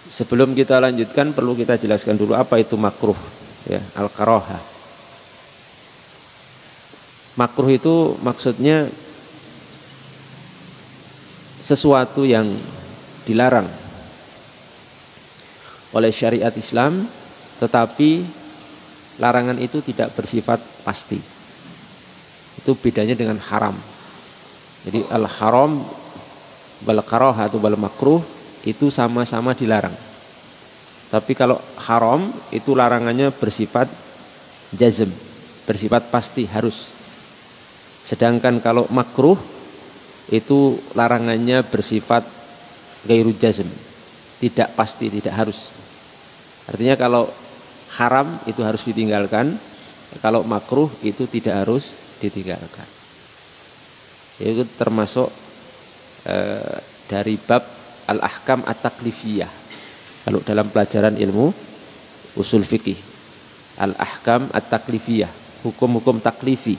Sebelum kita lanjutkan perlu kita jelaskan dulu apa itu makruh, ya, al-karahah. Makruh itu maksudnya sesuatu yang dilarang oleh syariat Islam, tetapi larangan itu tidak bersifat pasti. Itu bedanya dengan haram. Jadi al-haram wal karahah atau wal makruh itu sama-sama dilarang. Tapi kalau haram itu larangannya bersifat jazm, bersifat pasti harus. Sedangkan kalau makruh itu larangannya bersifat ghairu jazm, tidak pasti, tidak harus. Artinya kalau haram itu harus ditinggalkan, kalau makruh itu tidak harus ditinggalkan. Itu termasuk dari bab al-ahkam at-taklifiyah. Kalau dalam pelajaran ilmu usul fikih, al-ahkam at-taklifiyah, hukum-hukum taklifi.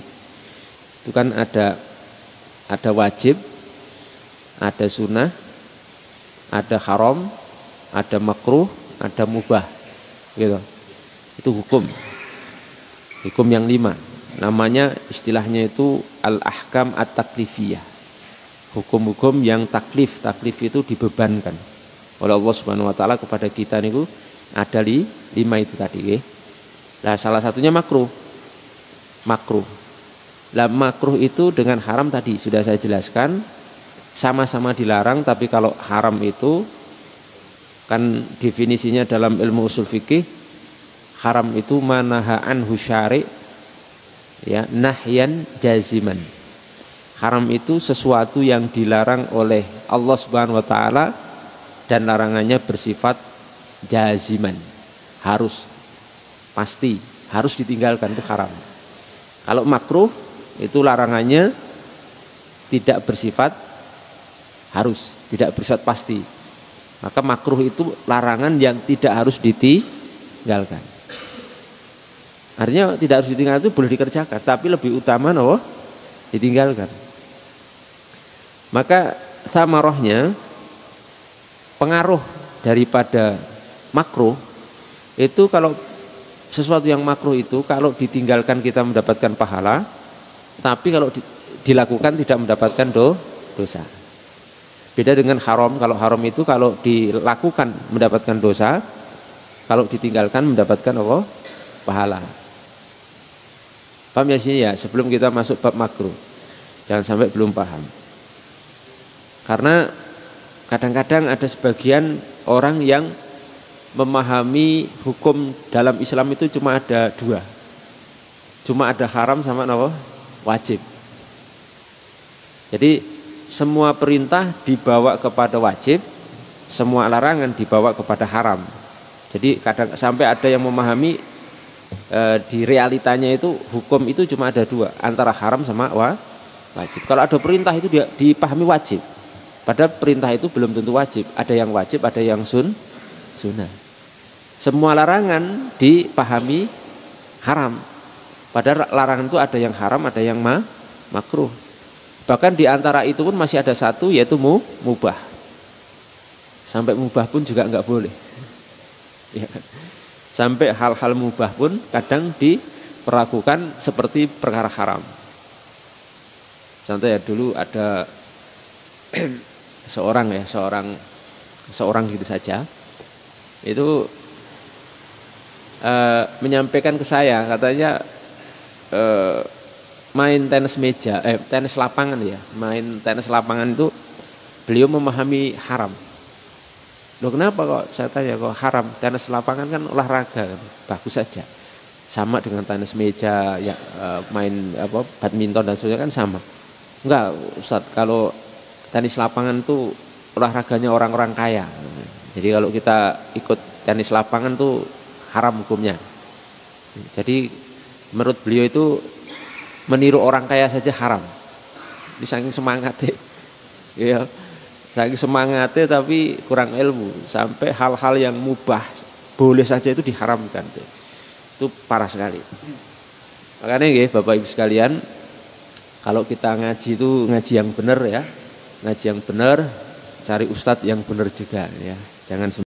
Itu kan ada wajib, ada sunnah, ada haram, ada makruh, ada mubah. Gitu. Itu hukum. Hukum yang 5. Namanya istilahnya itu al-ahkam at-taklifiyah. Hukum-hukum yang taklif itu dibebankan oleh Allah Subhanahu wa taala kepada kita niku ada 5 itu tadi. Nah, salah satunya makruh. Lah makruh itu dengan haram tadi sudah saya jelaskan sama-sama dilarang, tapi kalau haram itu kan definisinya dalam ilmu usul fikih, haram itu manaha anhu syari', ya, nahyan jaziman. Haram itu sesuatu yang dilarang oleh Allah Subhanahu wa taala dan larangannya bersifat jaziman. Harus, pasti, harus ditinggalkan, itu haram. Kalau makruh itu larangannya tidak bersifat harus, tidak bersifat pasti. Maka makruh itu larangan yang tidak harus ditinggalkan. Artinya tidak harus ditinggalkan itu boleh dikerjakan, tapi lebih utama ditinggalkan. Maka samarahnya, pengaruh daripada makruh itu, kalau sesuatu yang makruh itu kalau ditinggalkan kita mendapatkan pahala, tapi kalau dilakukan tidak mendapatkan dosa. Beda dengan haram. Kalau haram itu kalau dilakukan mendapatkan dosa, kalau ditinggalkan mendapatkan pahala. Paham ya sini ya? Sebelum kita masuk bab makruh, jangan sampai belum paham. Karena kadang-kadang ada sebagian orang yang memahami hukum dalam Islam itu cuma ada 2. Cuma ada haram sama wajib. Jadi semua perintah dibawa kepada wajib, semua larangan dibawa kepada haram. Jadi kadang sampai ada yang memahami di realitanya itu hukum itu cuma ada 2, antara haram sama wajib. Kalau ada perintah itu dia dipahami wajib, padahal perintah itu belum tentu wajib. Ada yang wajib, ada yang sunnah. Semua larangan dipahami haram, padahal larangan itu ada yang haram, ada yang makruh. Bahkan di antara itu pun masih ada satu, yaitu mubah. Sampai mubah pun juga enggak boleh. Ya. Sampai hal-hal mubah pun kadang diperlakukan seperti perkara haram. Contoh ya, dulu ada seorang gitu saja, itu menyampaikan ke saya, katanya main tenis lapangan itu beliau memahami haram. Loh, kenapa kok, saya tanya, kok haram? Tenis lapangan kan olahraga, bagus saja, sama dengan tenis meja ya, main badminton dan sebagainya kan sama. Enggak Ustaz, kalau tenis lapangan itu olahraganya orang-orang kaya, jadi kalau kita ikut tenis lapangan tuh haram hukumnya. Jadi menurut beliau itu meniru orang kaya saja haram. Ini saking semangatnya, ya, saking semangatnya tapi kurang ilmu, sampai hal-hal yang mubah boleh saja itu diharamkan. Itu parah sekali. Makanya ya Bapak Ibu sekalian, kalau kita ngaji itu ngaji yang benar ya, ngaji yang benar, cari ustadz yang benar juga ya, jangan